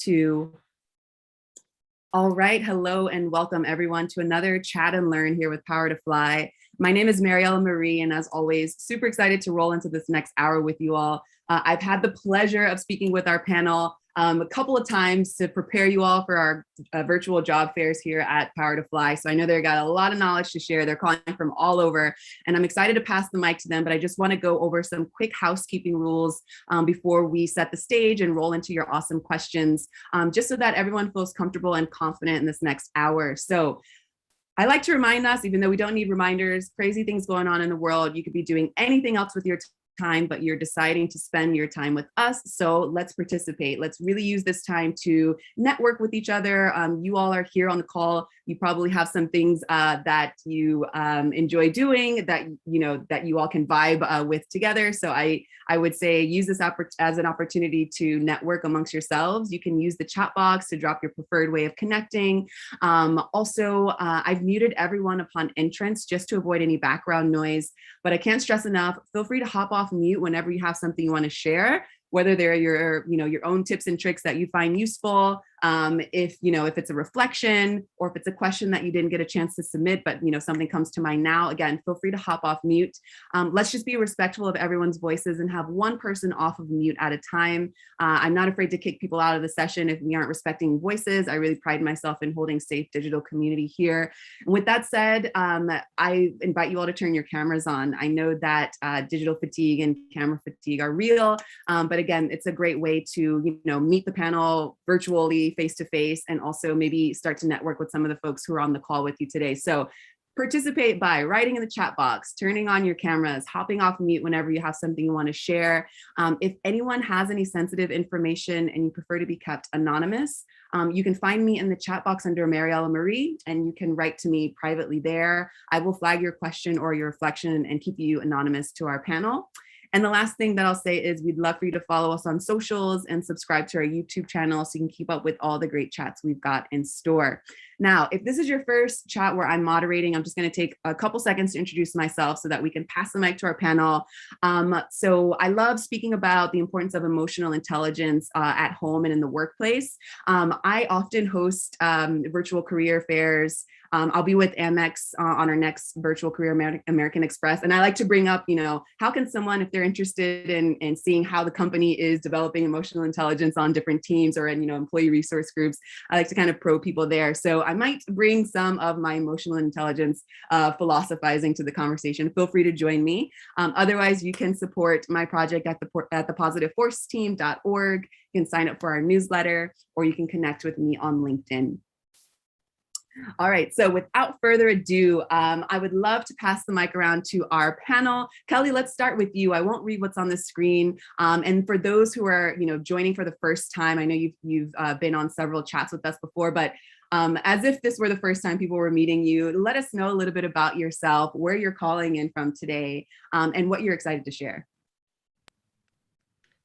2. All right, hello and welcome everyone to another Chat and Learn here with Power to Fly. My name is Mariella Marie, and as always, super excited to roll into this next hour with you all. I've had the pleasure of speaking with our panel a couple of times to prepare you all for our virtual job fairs here at Power to Fly. So I know they've got a lot of knowledge to share. They're calling from all over, and I'm excited to pass the mic to them, but I just want to go over some quick housekeeping rules before we set the stage and roll into your awesome questions, just so that everyone feels comfortable and confident in this next hour. So I like to remind us, even though we don't need reminders, crazy things going on in the world, you could be doing anything else with your time, but you're deciding to spend your time with us. So let's participate. Let's really use this time to network with each other. You all are here on the call. You probably have some things that you enjoy doing that you all can vibe with together. So I would say use this as an opportunity to network amongst yourselves. You can use the chat box to drop your preferred way of connecting. Also, I've muted everyone upon entrance just to avoid any background noise, but I can't stress enough, feel free to hop off mute whenever you have something you want to share, whether they're your own tips and tricks that you find useful. If it's a reflection or if it's a question that you didn't get a chance to submit, but something comes to mind now, again, feel free to hop off mute. Let's just be respectful of everyone's voices and have one person off of mute at a time. I'm not afraid to kick people out of the session if we aren't respecting voices. I really pride myself in holding safe digital community here. And with that said, I invite you all to turn your cameras on. I know that digital fatigue and camera fatigue are real, but again, it's a great way to meet the panel virtually, face-to-face, and also maybe start to network with some of the folks who are on the call with you today. So participate by writing in the chat box, turning on your cameras, hopping off mute whenever you have something you want to share. If anyone has any sensitive information and you prefer to be kept anonymous, you can find me in the chat box under Mariella Marie, and you can write to me privately there. I will flag your question or your reflection and keep you anonymous to our panel. And the last thing that I'll say is we'd love for you to follow us on socials and subscribe to our YouTube channel so you can keep up with all the great chats we've got in store. Now, if this is your first chat where I'm moderating, I'm just going to take a couple seconds to introduce myself so that we can pass the mic to our panel. So I love speaking about the importance of emotional intelligence at home and in the workplace. I often host virtual career fairs. I'll be with Amex on our next virtual career American Express. And I like to bring up, how can someone, if they're interested in seeing how the company is developing emotional intelligence on different teams or in, employee resource groups, I like to kind of probe people there. So I might bring some of my emotional intelligence philosophizing to the conversation. Feel free to join me. Otherwise, you can support my project at thepositiveforceteam.org. You can sign up for our newsletter, or you can connect with me on LinkedIn. All right, so without further ado, I would love to pass the mic around to our panel. Kelly, let's start with you. I won't read what's on the screen. And for those who are, joining for the first time, I know you've been on several chats with us before, but as if this were the first time people were meeting you, let us know a little bit about yourself, where you're calling in from today, and what you're excited to share.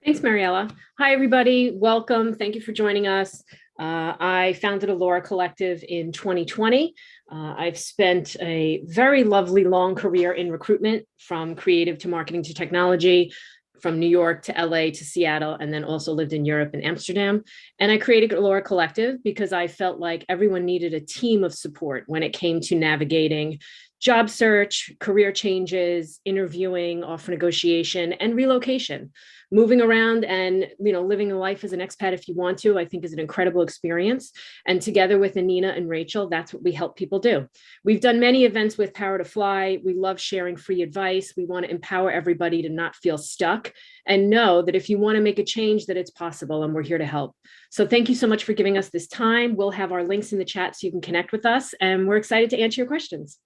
Thanks, Mariella. Hi, everybody. Welcome. Thank you for joining us. I founded Allora Collective in 2020. I've spent a very lovely long career in recruitment, from creative to marketing to technology, from New York to LA to Seattle, and then also lived in Europe and Amsterdam. And I created Allora Collective because I felt like everyone needed a team of support when it came to navigating job search, career changes, interviewing, offer negotiation, and relocation. Moving around and living a life as an expat if you want to, I think is an incredible experience. And together with Anina and Rachel, that's what we help people do. We've done many events with Power to Fly. We love sharing free advice. We want to empower everybody to not feel stuck and know that if you want to make a change, that it's possible, and we're here to help. So thank you so much for giving us this time. We'll have our links in the chat so you can connect with us, and we're excited to answer your questions.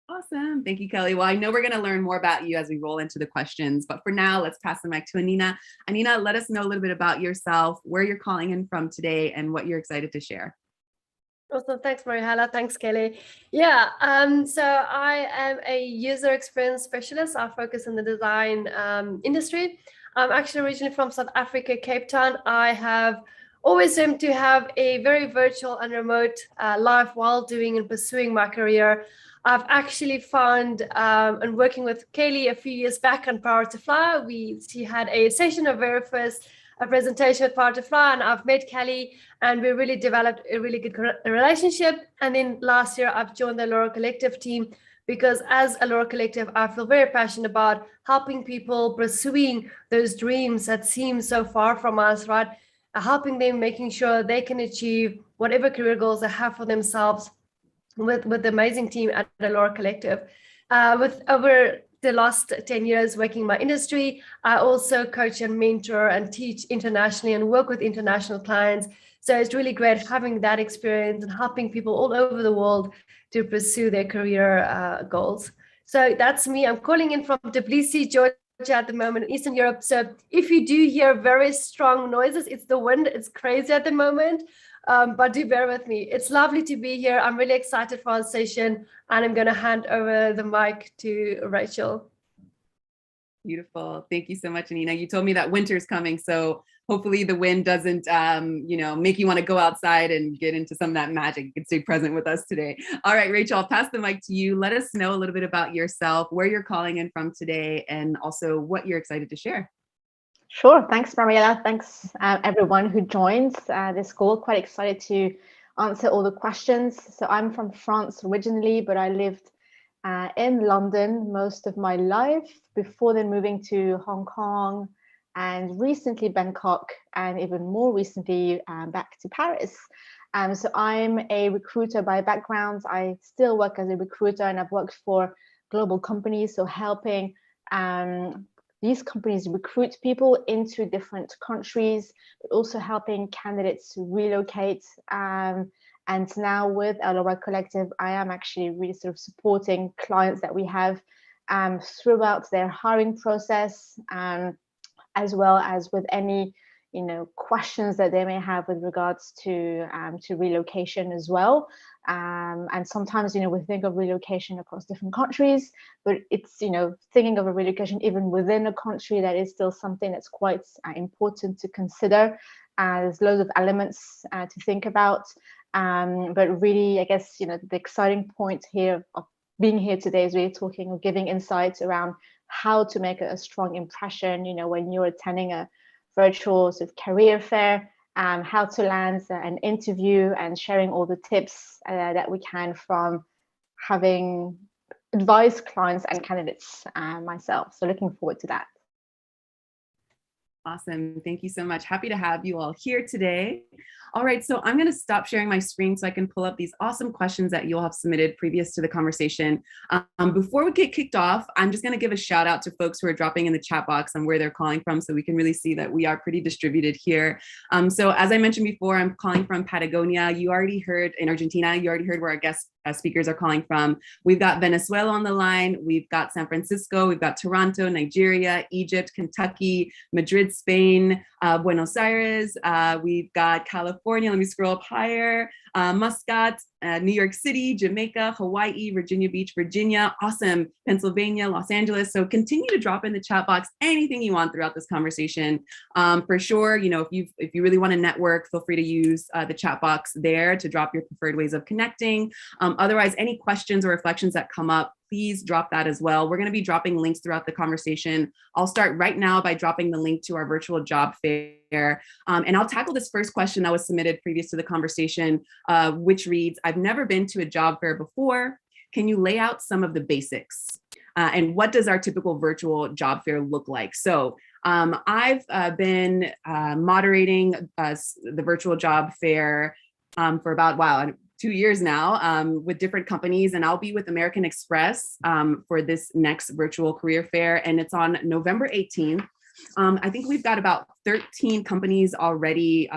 Awesome. Thank you, Kelly. Well, I know we're going to learn more about you as we roll into the questions, but for now, let's pass the mic to Anina. Anina, let us know a little bit about yourself, where you're calling in from today, and what you're excited to share. Awesome. Thanks, Mariella. Thanks, Kelly. Yeah, so I am a user experience specialist. I focus in the design industry. I'm actually originally from South Africa, Cape Town. I have always aimed to have a very virtual and remote life while doing and pursuing my career. I've actually found, and working with Kaylee a few years back on Power to Fly, she had a session of very first a presentation with Power to Fly, and I've met Kelly, and we really developed a really good relationship. And then last year, I've joined the Allora Collective team, because as Allora Collective, I feel very passionate about helping people pursuing those dreams that seem so far from us, right? Helping them, making sure they can achieve whatever career goals they have for themselves with the amazing team at Allora Collective. With over the last 10 years working in my industry, I also coach and mentor and teach internationally and work with international clients. So it's really great having that experience and helping people all over the world to pursue their career goals. So that's me. I'm calling in from Tbilisi, Georgia at the moment in Eastern Europe. So if you do hear very strong noises, it's the wind. It's crazy at the moment, but do bear with me. It's lovely to be here. I'm really excited for our session, and I'm going to hand over the mic to Rachel. Beautiful. Thank you so much, Anina. You told me that winter's coming, so hopefully the wind doesn't, make you want to go outside and get into some of that magic. You can stay present with us today. All right, Rachel, I'll pass the mic to you. Let us know a little bit about yourself, where you're calling in from today, and also what you're excited to share. Sure. Thanks, Mariella. Thanks, everyone who joins this call. Quite excited to answer all the questions. So I'm from France originally, but I lived in London most of my life before then moving to Hong Kong and recently Bangkok, and even more recently back to Paris. So I'm a recruiter by background. I still work as a recruiter, and I've worked for global companies, so helping these companies recruit people into different countries, but also helping candidates to relocate. And now with Allora Collective, I am actually really sort of supporting clients that we have throughout their hiring process, as well as with any questions that they may have with regards to relocation as well. And sometimes we think of relocation across different countries, but it's thinking of a relocation even within a country, that is still something that's quite important to consider. There's loads of elements to think about, but really, I guess the exciting point here of being here today is really talking or giving insights around how to make a strong impression when you're attending a virtual sort of career fair, how to land an interview, and sharing all the tips that we can from having advised clients and candidates myself. So looking forward to that. Awesome. Thank you so much. Happy to have you all here today. All right, so I'm going to stop sharing my screen so I can pull up these awesome questions that you'll have submitted previous to the conversation. Before we get kicked off, I'm just going to give a shout out to folks who are dropping in the chat box on where they're calling from, so we can really see that we are pretty distributed here. So as I mentioned before, I'm calling from Patagonia. You already heard in Argentina, you already heard where our guest speakers are calling from. We've got Venezuela on the line. We've got San Francisco. We've got Toronto, Nigeria, Egypt, Kentucky, Madrid, Spain, Buenos Aires. We've got California. Let me scroll up higher. Muscat, New York City, Jamaica, Hawaii, Virginia Beach, Virginia, awesome, Pennsylvania, Los Angeles. So continue to drop in the chat box anything you want throughout this conversation. For sure, if you really want to network, feel free to use the chat box there to drop your preferred ways of connecting. Otherwise, any questions or reflections that come up, please drop that as well. We're going to be dropping links throughout the conversation. I'll start right now by dropping the link to our virtual job fair. And I'll tackle this first question that was submitted previous to the conversation, which reads, I've never been to a job fair before. Can you lay out some of the basics? And what does our typical virtual job fair look like? So I've been moderating the virtual job fair for about, 2 years now with different companies, and I'll be with American Express for this next virtual career fair, and it's on November 18th. I think we've got about 13 companies already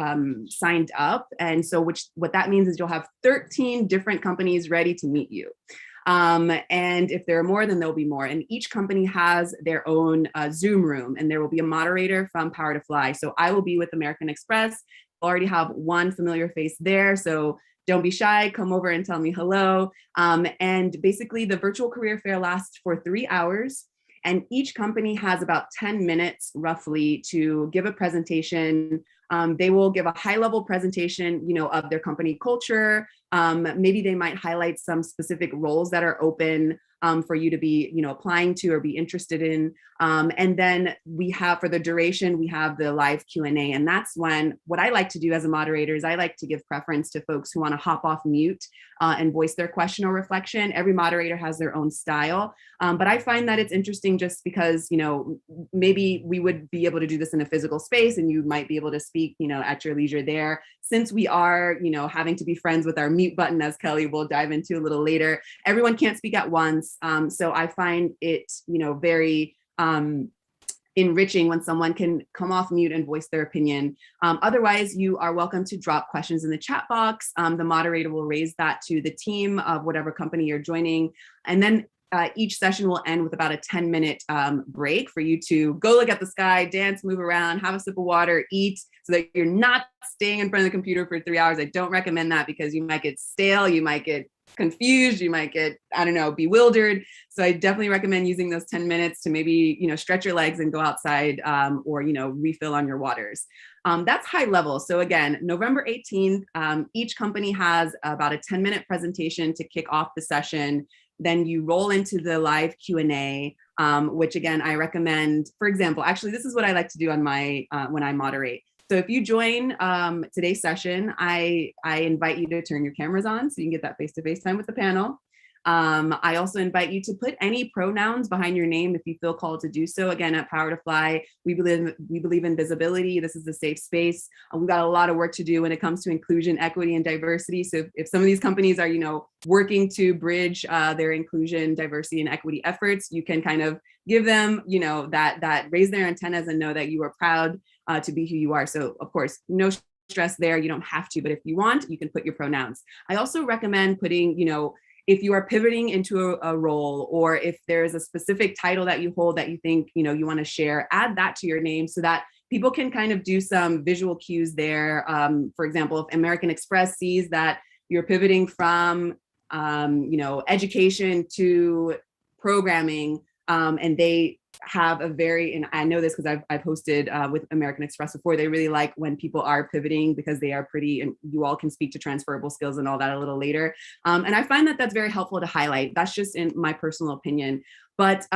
signed up, and so what that means is you'll have 13 different companies ready to meet you. And if there are more, then there'll be more. And each company has their own Zoom room, and there will be a moderator from Power to Fly. So I will be with American Express. I'll already have one familiar face there, so don't be shy, come over and tell me hello. And basically the virtual career fair lasts for 3 hours, and each company has about 10 minutes roughly to give a presentation. They will give a high-level presentation, of their company culture. Maybe they might highlight some specific roles that are open. for you to be, applying to or be interested in. And then we have, for the duration, we have the live Q&A. And that's when, what I like to do as a moderator is I like to give preference to folks who want to hop off mute and voice their question or reflection. Every moderator has their own style. But I find that it's interesting just because, maybe we would be able to do this in a physical space and you might be able to speak, at your leisure there. Since we are, having to be friends with our mute button, as Kelly will dive into a little later, everyone can't speak at once. So I find it, very enriching when someone can come off mute and voice their opinion. Otherwise, you are welcome to drop questions in the chat box. The moderator will raise that to the team of whatever company you're joining. And then each session will end with about a 10-minute break for you to go look at the sky, dance, move around, have a sip of water, eat, so that you're not staying in front of the computer for 3 hours. I don't recommend that because you might get stale, you might get confused, you might get, bewildered. So I definitely recommend using those 10 minutes to maybe, stretch your legs and go outside or, refill on your waters. That's high level. So again, November 18th, each company has about a 10-minute presentation to kick off the session. Then you roll into the live Q&A, which again, I recommend. For example, actually, this is what I like to do on my when I moderate. So if you join today's session, I invite you to turn your cameras on so you can get that face-to-face time with the panel. I also invite you to put any pronouns behind your name if you feel called to do so. Again, at Power to Fly, we believe in visibility. This is a safe space. We've got a lot of work to do when it comes to inclusion, equity, and diversity. So if some of these companies are, working to bridge their inclusion, diversity, and equity efforts, you can kind of give them, that raise their antennas and know that you are proud to be who you are. So of course, no stress there. You don't have to, but if you want, you can put your pronouns. I also recommend putting, if you are pivoting into a role, or if there's a specific title that you hold that you think, you want to share, add that to your name so that people can kind of do some visual cues there. For example, if American Express sees that you're pivoting from, education to programming, and they have a very, and I know this because I've hosted with American Express before, they really like when people are pivoting because they are pretty, and you all can speak to transferable skills and all that a little later. And I find that that's very helpful to highlight. That's just in my personal opinion. But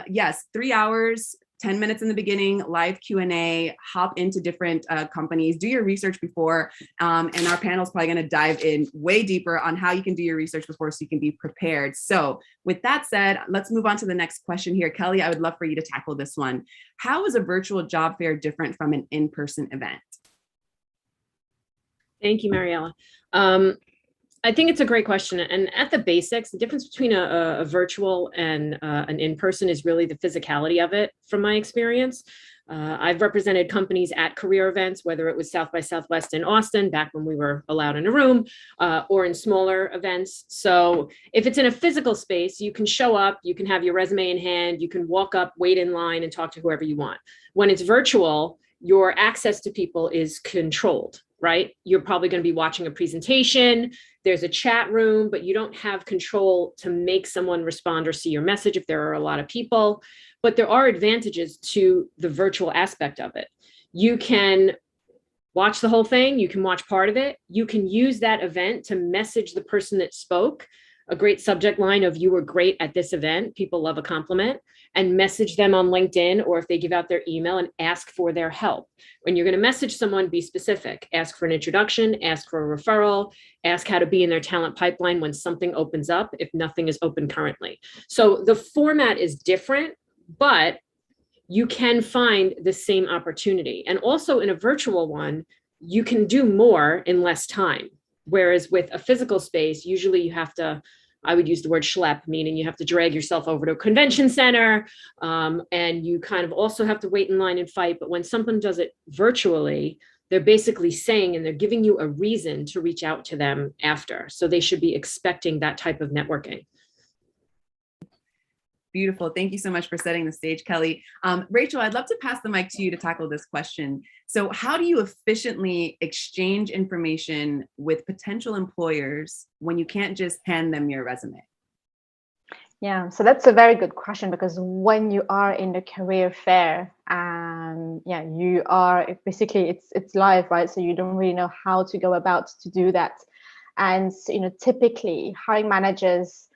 yes, 3 hours, 10 minutes in the beginning, live Q&A, hop into different companies, do your research before, and our panel is probably going to dive in way deeper on how you can do your research before so you can be prepared. So with that said, let's move on to the next question here. Kelly, I would love for you to tackle this one. How is a virtual job fair different from an in-person event? Thank you, Mariella. I think it's a great question. And at the basics, the difference between a virtual and an in-person is really the physicality of it, from my experience. I've represented companies at career events, whether it was South by Southwest in Austin, back when we were allowed in a room, or in smaller events. So if it's in a physical space, you can show up, you can have your resume in hand, you can walk up, wait in line, and talk to whoever you want. When it's virtual, your access to people is controlled, right? You're probably going to be watching a presentation. There's a chat room, but you don't have control to make someone respond or see your message if there are a lot of people. But there are advantages to the virtual aspect of it. You can watch the whole thing. You can watch part of it. You can use that event to message the person that spoke a great subject line of "you were great at this event." People love a compliment, and message them on LinkedIn, or if they give out their email, and ask for their help. When you're going to message someone, be specific. Ask for an introduction, ask for a referral, ask how to be in their talent pipeline when something opens up, if nothing is open currently. So the format is different, but you can find the same opportunity. And also in a virtual one, you can do more in less time. Whereas with a physical space, usually you have to, I would use the word schlep, meaning you have to drag yourself over to a convention center, and you kind of also have to wait in line and fight. But when someone does it virtually, they're basically saying, and they're giving you a reason to reach out to them after. So they should be expecting that type of networking. Beautiful. Thank you so much for setting the stage, Kelly. Rachel, I'd love to pass the mic to you to tackle this question. So how do you efficiently exchange information with potential employers when you can't just hand them your resume? Yeah, so that's a very good question, because when you are in the career fair, you are basically, it's live, right? So you don't really know how to go about to do that. And typically hiring managers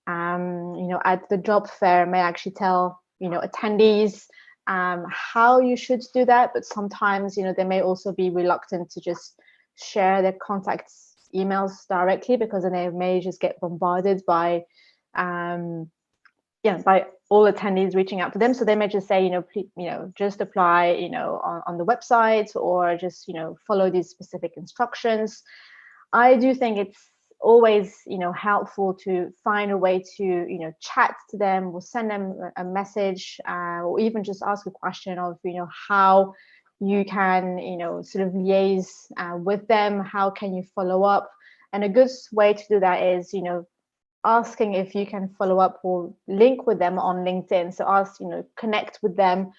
at the job fair may actually tell, attendees how you should do that. But sometimes, they may also be reluctant to just share their contacts emails directly, because then they may just get bombarded by by all attendees reaching out to them. So they may just say, please, just apply, on the website, or just, follow these specific instructions. I do think it's always, helpful to find a way to, chat to them, or send them a message, or even just ask a question of, how you can, sort of liaise with them. How can you follow up? And a good way to do that is, asking if you can follow up or link with them on LinkedIn. So ask, connect with them,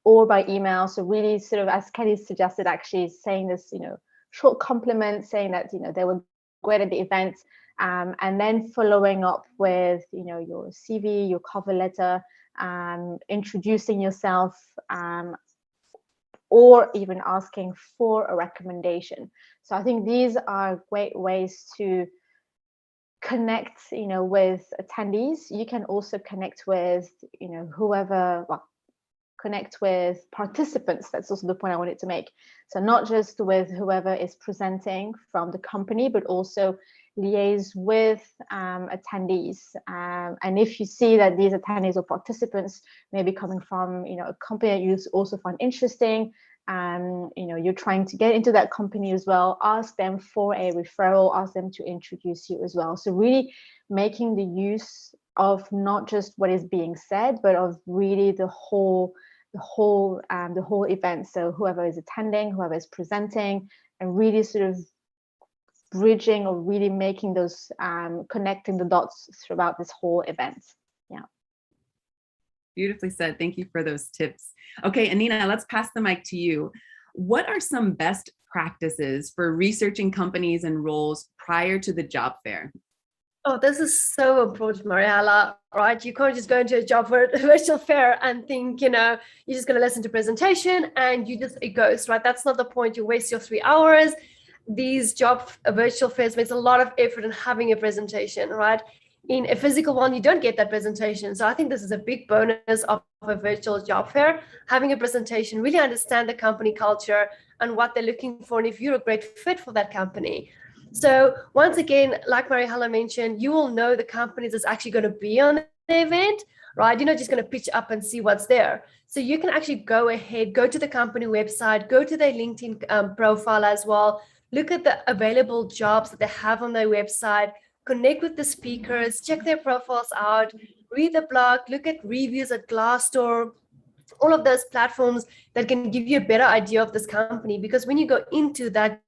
or by email. So really sort of, as Kelly suggested, actually saying this, short compliment, saying that, they were great at the event, and then following up with, your CV, your cover letter, introducing yourself, or even asking for a recommendation. So I think these are great ways to connect, with attendees. You can also connect with, whoever, connect with participants. That's also the point I wanted to make. So not just with whoever is presenting from the company, but also liaise with attendees. And if you see that these attendees or participants may be coming from, a company that you also find interesting, you're trying to get into that company as well, ask them for a referral, ask them to introduce you as well. So really making the use of not just what is being said, but of really the whole event. So whoever is attending, whoever is presenting, and really sort of bridging, or really making those connecting the dots throughout this whole event. Yeah. Beautifully said. Thank you for those tips. Okay, Anina, let's pass the mic to you. What are some best practices for researching companies and roles prior to the job fair? Oh, this is so important, Mariella, right? You can't just go into a job virtual fair and think, you're just going to listen to presentation and it goes, right? That's not the point. You waste your 3 hours. These virtual fairs makes a lot of effort in having a presentation, right? In a physical one, you don't get that presentation. So I think this is a big bonus of a virtual job fair, having a presentation, really understand the company culture and what they're looking for, and if you're a great fit for that company. So once again, like Mariella mentioned, you will know the companies that's actually going to be on the event, right? You're not just going to pitch up and see what's there. So you can actually go ahead, go to the company website, go to their LinkedIn profile as well, look at the available jobs that they have on their website, connect with the speakers, check their profiles out, read the blog, look at reviews at Glassdoor, all of those platforms that can give you a better idea of this company. Because when you go into that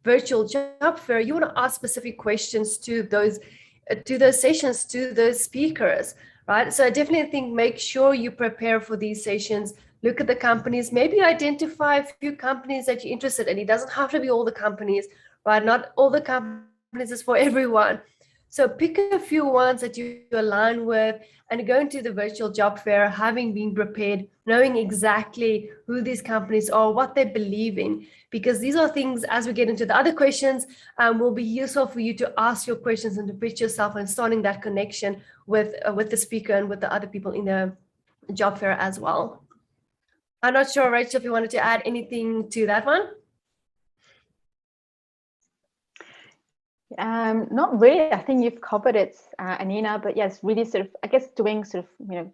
virtual job fair, you want to ask specific questions to those sessions, to those speakers, right? So I definitely think make sure you prepare for these sessions, look at the companies, maybe identify a few companies that you're interested in. It doesn't have to be all the companies, right? Not all the companies is for everyone. So pick a few ones that you align with and go into the virtual job fair, having been prepared, knowing exactly who these companies are, what they believe in, because these are things, as we get into the other questions, will be useful for you to ask your questions and to pitch yourself and starting that connection with the speaker and with the other people in the job fair as well. I'm not sure, Rachel, if you wanted to add anything to that one. Not really. I think you've covered it, Anina, but yes, really sort of, I guess, doing sort of,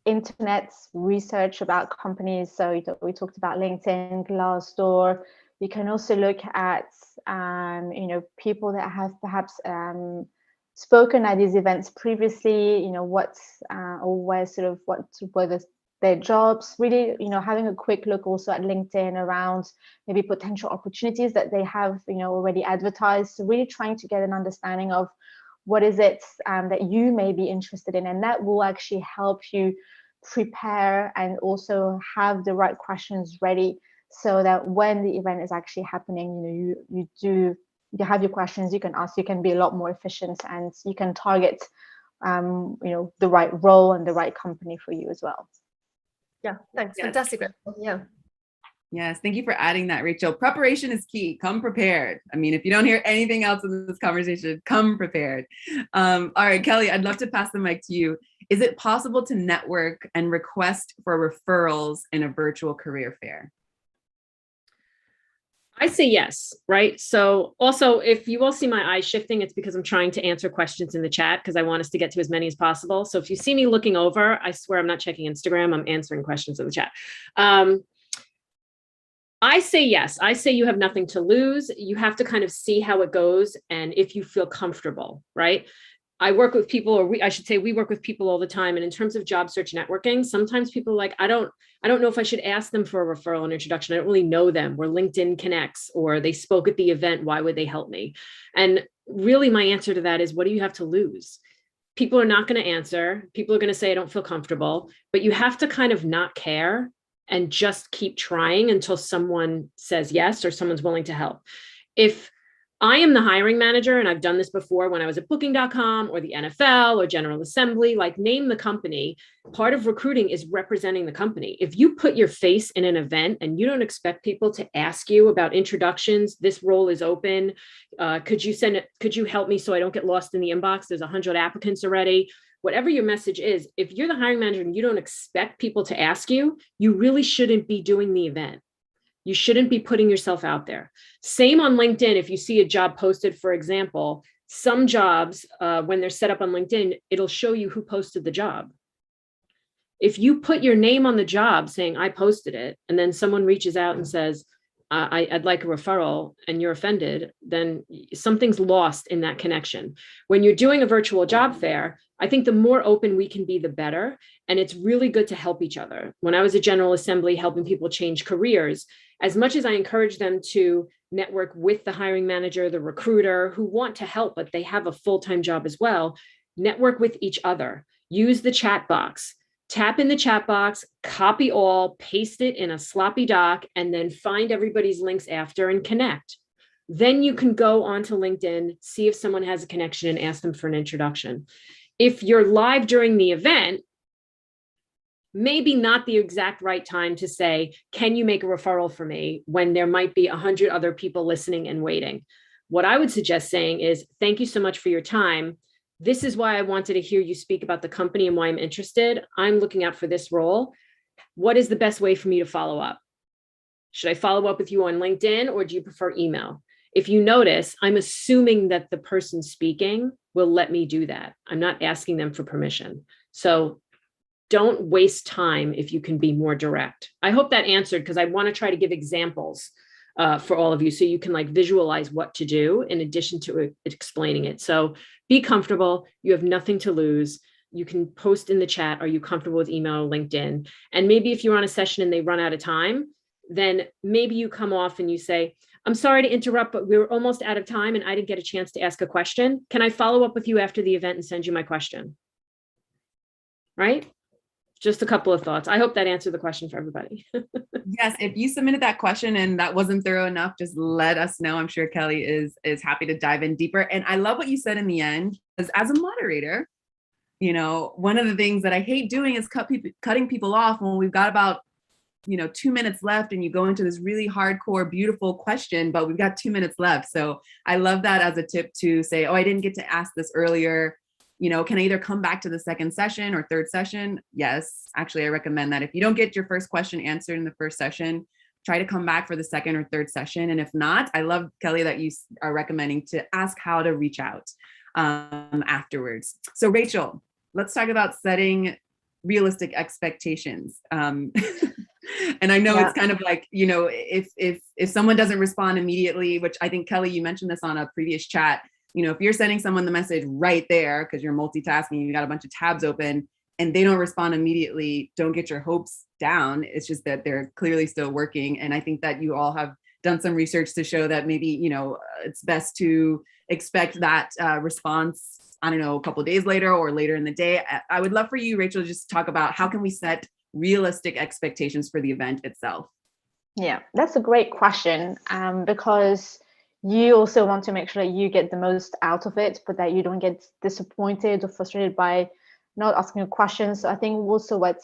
internet research about companies. So we talked about LinkedIn, Glassdoor. You can also look at, people that have perhaps spoken at these events previously, what's or where sort of what were their jobs, really, having a quick look also at LinkedIn around maybe potential opportunities that they have, already advertised. So really trying to get an understanding of what is it that you may be interested in, and that will actually help you prepare and also have the right questions ready, so that when the event is actually happening, you have your questions you can ask, you can be a lot more efficient, and you can target the right role and the right company for you as well. Yeah, thanks. Yes. Fantastic. Yeah. Yes, thank you for adding that, Rachel. Preparation is key. Come prepared. I mean, if you don't hear anything else in this conversation, come prepared. All right, Kelly, I'd love to pass the mic to you. Is it possible to network and request for referrals in a virtual career fair? I say yes, right? So also, if you all see my eyes shifting, it's because I'm trying to answer questions in the chat because I want us to get to as many as possible. So if you see me looking over, I swear I'm not checking Instagram. I'm answering questions in the chat. I say yes. I say you have nothing to lose. You have to kind of see how it goes and if you feel comfortable, right? I work with people, or I should say we work with people all the time. And in terms of job search networking, sometimes people are like, I don't know if I should ask them for a referral and introduction. I don't really know them. Where LinkedIn connects, or they spoke at the event. Why would they help me? And really my answer to that is, what do you have to lose? People are not going to answer. People are going to say, I don't feel comfortable, but you have to kind of not care and just keep trying until someone says yes, or someone's willing to help. If I am the hiring manager, and I've done this before when I was at Booking.com or the NFL or General Assembly, like name the company, part of recruiting is representing the company. If you put your face in an event and you don't expect people to ask you about introductions, this role is open, could you help me so I don't get lost in the inbox? There's 100 applicants already. Whatever your message is, if you're the hiring manager and you don't expect people to ask you, you really shouldn't be doing the event. You shouldn't be putting yourself out there. Same on LinkedIn. If you see a job posted, for example, some jobs, when they're set up on LinkedIn, it'll show you who posted the job. If you put your name on the job saying, I posted it, and then someone reaches out and says, I'd like a referral, and you're offended, then something's lost in that connection. When you're doing a virtual job fair, I think the more open we can be, the better. And it's really good to help each other. When I was at General Assembly helping people change careers, as much as I encourage them to network with the hiring manager, the recruiter, who want to help, but they have a full-time job as well, network with each other. Use the chat box. Tap in the chat box, copy all, paste it in a sloppy doc, and then find everybody's links after and connect. Then you can go onto LinkedIn, see if someone has a connection and ask them for an introduction. If you're live during the event, maybe not the exact right time to say, can you make a referral for me, when there might be 100 other people listening and waiting. What I would suggest saying is, thank you so much for your time. This is why I wanted to hear you speak about the company and why I'm interested. I'm looking out for this role. What is the best way for me to follow up? Should I follow up with you on LinkedIn, or do you prefer email? If you notice, I'm assuming that the person speaking will let me do that. I'm not asking them for permission. So don't waste time if you can be more direct. I hope that answered, because I want to try to give examples for all of you so you can like visualize what to do in addition to explaining it. So be comfortable. You have nothing to lose. You can post in the chat. Are you comfortable with email or LinkedIn? And maybe if you're on a session and they run out of time, then maybe you come off and you say, I'm sorry to interrupt, but we're almost out of time and I didn't get a chance to ask a question. Can I follow up with you after the event and send you my question? Right? Just a couple of thoughts. I hope that answered the question for everybody. Yes, if you submitted that question and that wasn't thorough enough, just let us know. I'm sure Kelly is happy to dive in deeper. And I love what you said in the end, because as a moderator, you know, one of the things that I hate doing is cutting people off when we've got about 2 minutes left and you go into this really hardcore, beautiful question, but we've got 2 minutes left. So I love that as a tip to say, oh, I didn't get to ask this earlier. Can I either come back to the second session or third session? Yes, actually, I recommend that. If you don't get your first question answered in the first session, try to come back for the second or third session. And if not, I love, Kelly, that you are recommending to ask how to reach out afterwards. So Rachel, let's talk about setting realistic expectations. And I know it's kind of like, if someone doesn't respond immediately, which I think, Kelly, you mentioned this on a previous chat, if you're sending someone the message right there, because you're multitasking, you got a bunch of tabs open and they don't respond immediately, don't get your hopes down. It's just that they're clearly still working. And I think that you all have done some research to show that maybe, it's best to expect that response, I don't know, a couple of days later or later in the day. I would love for you, Rachel, to just talk about how can we set realistic expectations for the event itself? Yeah, that's a great question, because you also want to make sure that you get the most out of it, but that you don't get disappointed or frustrated by not asking questions. So I think also what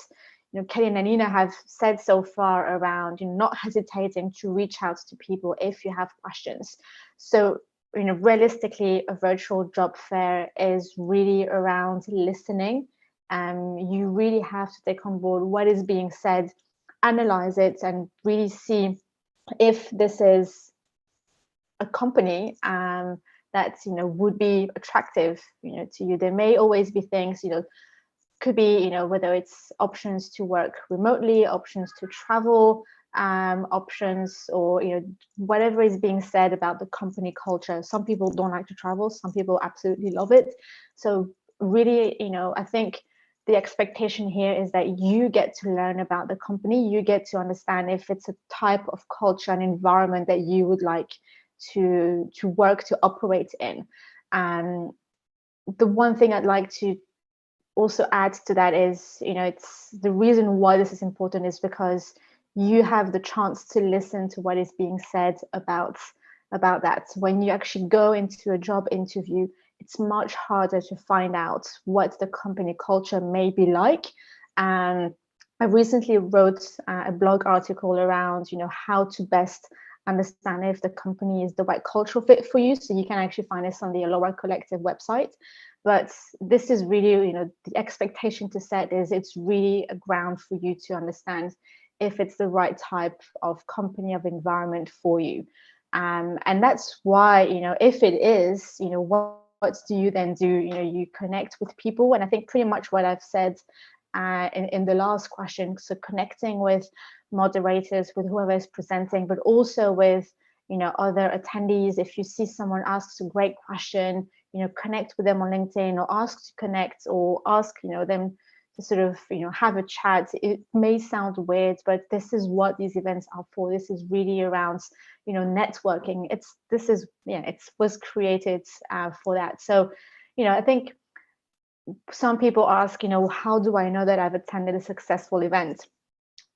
Kelly and Anina have said so far around, not hesitating to reach out to people if you have questions. So, realistically, a virtual job fair is really around listening. You really have to take on board what is being said, analyze it, and really see if this is a company that would be attractive to you. There may always be things, could be whether it's options to work remotely, options to travel, options, or whatever is being said about the company culture. Some people don't like to travel, some people absolutely love it. So really, I think the expectation here is that you get to learn about the company, you get to understand if it's a type of culture and environment that you would like to work, to operate in. And the one thing I'd like to also add to that is, it's the reason why this is important is because you have the chance to listen to what is being said about that. When you actually go into a job interview, it's much harder to find out what the company culture may be like. And I recently wrote a blog article around, how to best understand if the company is the right cultural fit for you. So you can actually find this on the Allora Collective website. But this is really, the expectation to set is it's really a ground for you to understand if it's the right type of company, of environment for you. And that's why, if it is, what do you then do? You connect with people. And I think pretty much what I've said in the last question, so connecting with moderators, with whoever is presenting, but also with other attendees. If you see someone asks a great question, connect with them on LinkedIn, or ask to connect, or ask them to sort of have a chat. It may sound weird, but this is what these events are for. This is really around networking. It was created for that. So I think some people ask, how do I know that I've attended a successful event?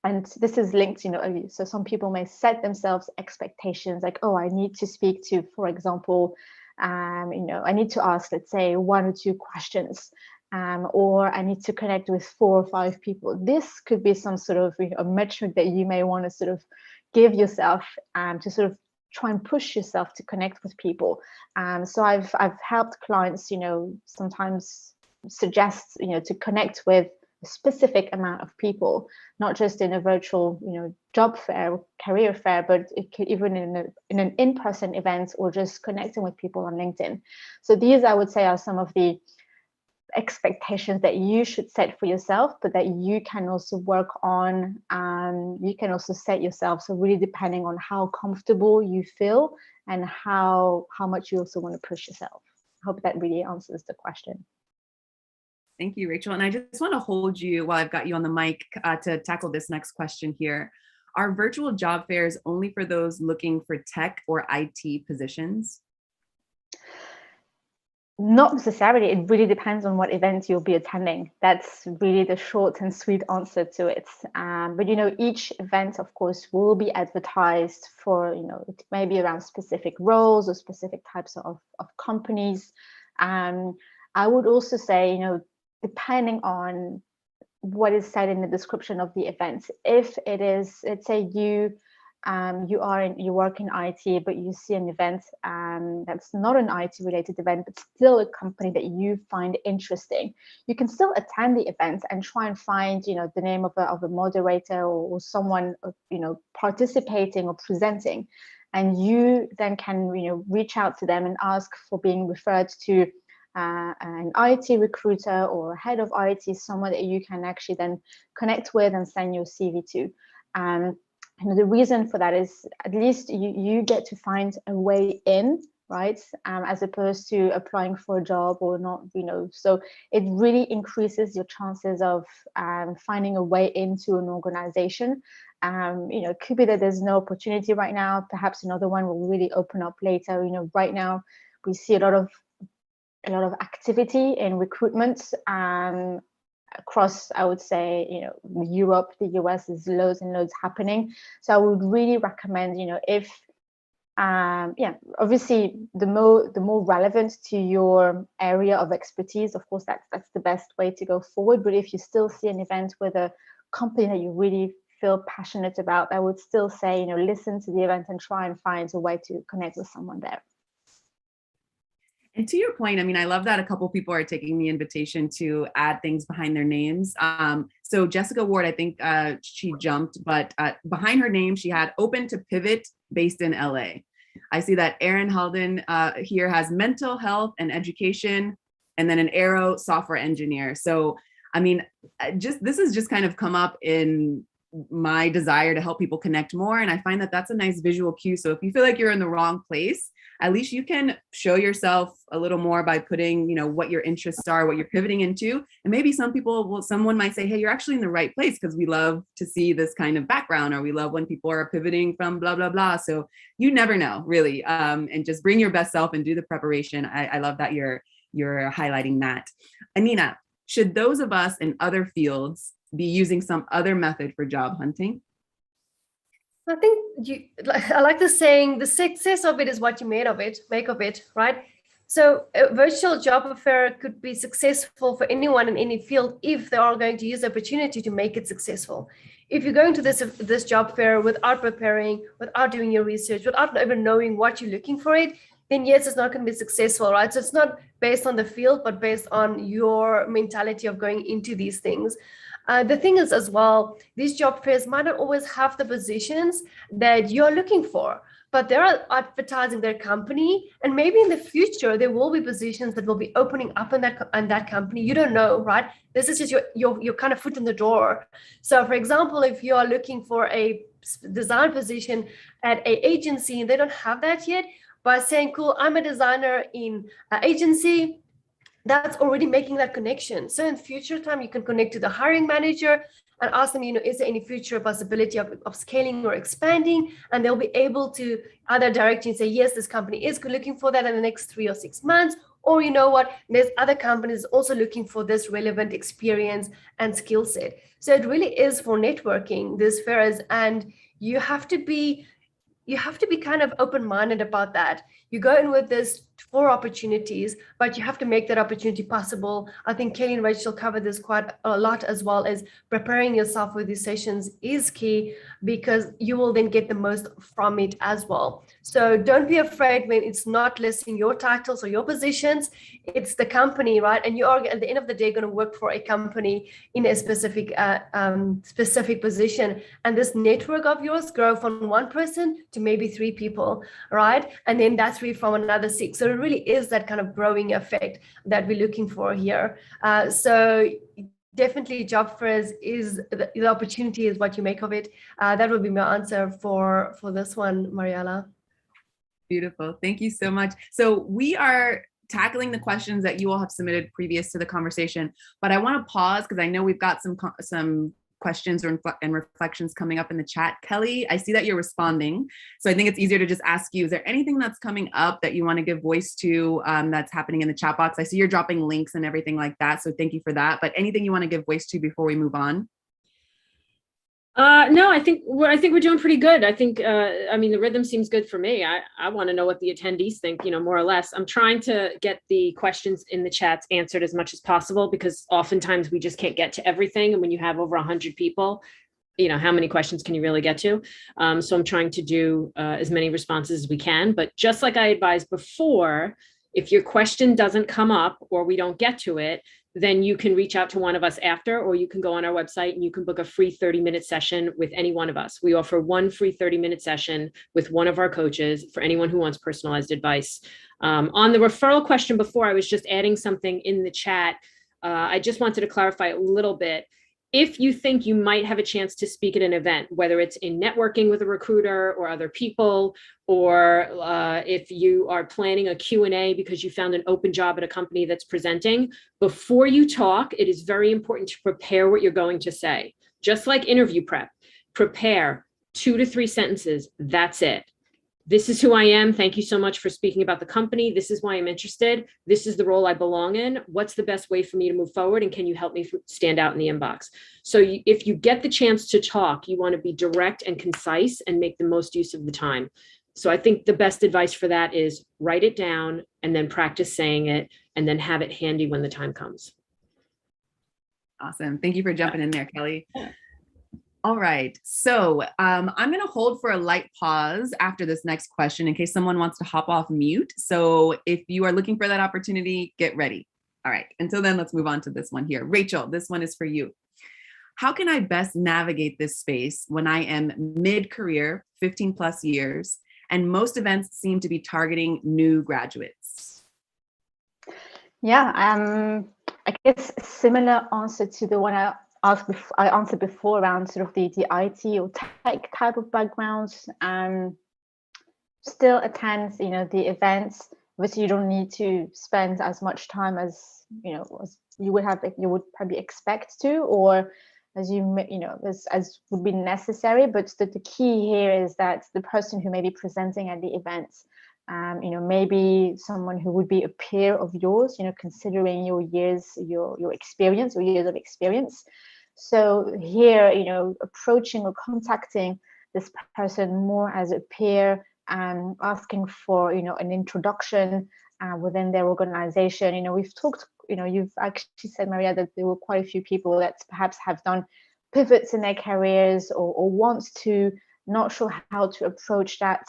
And this is linked, so some people may set themselves expectations like, oh, I need to speak to, for example, I need to ask, let's say, 1 or 2 questions, or I need to connect with 4 or 5 people. This could be some sort of a metric that you may want to sort of give yourself to sort of try and push yourself to connect with people. So I've helped clients, sometimes suggest, to connect with a specific amount of people, not just in a virtual, job fair, career fair, but it could even in an in-person event, or just connecting with people on LinkedIn. So these, I would say, are some of the expectations that you should set for yourself, but that you can also work on. You can also set yourself. So really depending on how comfortable you feel and how much you also want to push yourself. I hope that really answers the question. Thank you, Rachel. And I just want to hold you while I've got you on the mic to tackle this next question here. Are virtual job fairs only for those looking for tech or IT positions? Not necessarily. It really depends on what event you'll be attending. That's really the short and sweet answer to it. But each event, of course, will be advertised for, it may be around specific roles or specific types of companies. I would also say, depending on what is said in the description of the event, if it is, let's say you work in IT, but you see an event that's not an IT related event, but still a company that you find interesting, you can still attend the event and try and find the name of a moderator or someone participating or presenting, and you then can reach out to them and ask for being referred to an IT recruiter or a head of IT, someone that you can actually then connect with and send your CV to. And the reason for that is at least you get to find a way in, right? As opposed to applying for a job or not, so it really increases your chances of finding a way into an organization. It could be that there's no opportunity right now. Perhaps another one will really open up later. Right now we see a lot of activity in recruitment across, I would say, Europe, the US, is loads and loads happening. So I would really recommend, if obviously the more relevant to your area of expertise, of course, that's the best way to go forward. But if you still see an event with a company that you really feel passionate about, I would still say, listen to the event and try and find a way to connect with someone there. And to your point, I mean, I love that a couple people are taking the invitation to add things behind their names. So Jessica Ward, I think she jumped, but behind her name, she had open to pivot based in LA. I see that Erin Halden here has mental health and education, and then an arrow software engineer. So, I mean, this has just kind of come up in my desire to help people connect more. And I find that that's a nice visual cue. So if you feel like you're in the wrong place, at least you can show yourself a little more by putting, what your interests are, what you're pivoting into. And maybe someone might say, hey, you're actually in the right place, because we love to see this kind of background, or we love when people are pivoting from blah, blah, blah. So you never know, really. And just bring your best self and do the preparation. I love that you're highlighting that. Anina, should those of us in other fields be using some other method for job hunting? I think I like the saying, the success of it is what you make of it, right? So a virtual job fair could be successful for anyone in any field if they are going to use the opportunity to make it successful. If you're going to this job fair without preparing, without doing your research, without even knowing what you're looking for it, then yes, it's not going to be successful, right? So it's not based on the field, but based on your mentality of going into these things. The thing is as well, these job fairs might not always have the positions that you're looking for, but they're advertising their company, and maybe in the future there will be positions that will be opening up in that company. You don't know, right? This is just your kind of foot in the door. So for example, if you are looking for a design position at an agency and they don't have that yet, by saying, cool, I'm a designer in an agency, that's already making that connection. So in future time, you can connect to the hiring manager and ask them, is there any future possibility of scaling or expanding? And they'll be able to either direct you and say, yes, this company is looking for that in the next 3 or 6 months. Or you know what, there's other companies also looking for this relevant experience and skill set. So it really is for networking, this fairs, and you have to be kind of open-minded about that. You go in with this for opportunities, but you have to make that opportunity possible. I think Kelly and Rachel covered this quite a lot, as well as preparing yourself for these sessions is key, because you will then get the most from it as well. So don't be afraid when it's not listing your titles or your positions, it's the company, right? And you are at the end of the day going to work for a company in a specific position. And this network of yours grow from 1 person to maybe 3 people, right? And then that's 3 from another 6. So it really is that kind of growing effect that we're looking for here. So definitely job fairs is the opportunity is what you make of it. That would be my answer for this one, Mariella. Beautiful. Thank you so much. So we are tackling the questions that you all have submitted previous to the conversation, but I want to pause because I know we've got some questions and reflections coming up in the chat. Kelly, I see that you're responding. So I think it's easier to just ask you, is there anything that's coming up that you want to give voice to that's happening in the chat box? I see you're dropping links and everything like that. So thank you for that. But anything you want to give voice to before we move on? No, I think we're doing pretty good. I think, I mean, the rhythm seems good for me. I want to know what the attendees think, more or less. I'm trying to get the questions in the chats answered as much as possible, because oftentimes we just can't get to everything. And when you have over 100 people, how many questions can you really get to? So I'm trying to do as many responses as we can. But just like I advised before, if your question doesn't come up or we don't get to it, then you can reach out to one of us after, or you can go on our website and you can book a free 30-minute session with any one of us. We offer one free 30-minute session with one of our coaches for anyone who wants personalized advice. On the referral question before, I was just adding something in the chat. I just wanted to clarify a little bit. If you think you might have a chance to speak at an event, whether it's in networking with a recruiter or other people, or if you are planning a Q&A because you found an open job at a company that's presenting, before you talk, it is very important to prepare what you're going to say. Just like interview prep, prepare 2 to 3 sentences. That's it. This is who I am. Thank you so much for speaking about the company. This is why I'm interested. This is the role I belong in. What's the best way for me to move forward? And can you help me stand out in the inbox? So if you get the chance to talk, you want to be direct and concise and make the most use of the time. So I think the best advice for that is write it down and then practice saying it, and then have it handy when the time comes. Awesome. Thank you for jumping in there, Kelly. All right. So I'm going to hold for a light pause after this next question in case someone wants to hop off mute. So if you are looking for that opportunity, get ready. All right. Until then, let's move on to this one here. Rachel, this one is for you. How can I best navigate this space when I am mid-career, 15 plus years, and most events seem to be targeting new graduates? Yeah, I guess a similar answer to the one I answered before around sort of the IT or tech type of backgrounds. Still attend, the events. Obviously, you don't need to spend as much time as as you would probably expect to, or as as would be necessary. But the key here is that the person who may be presenting at the event, maybe someone who would be a peer of yours, considering your experience, your years of experience. So here, approaching or contacting this person more as a peer, asking for, an introduction within their organization. We've talked, you've actually said, Maria, that there were quite a few people that perhaps have done pivots in their careers or want to, not sure how to approach that.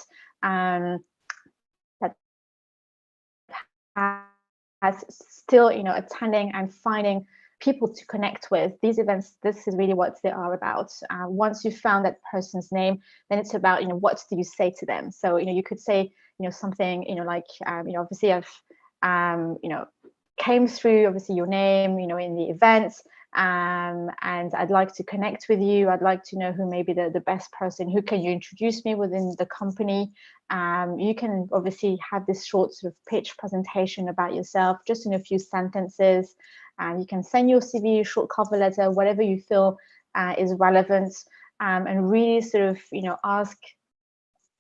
As still, attending and finding people to connect with. These events, this is really what they are about. Once you've found that person's name, then it's about, what do you say to them? So, you could say, something, like, obviously I've, came through, obviously, your name, in the events, and I'd like to connect with you. I'd like to know who may be the best person. Who can you introduce me within the company? You can obviously have this short sort of pitch presentation about yourself, just in a few sentences. You can send your CV, short cover letter, whatever you feel is relevant, and really sort of, ask.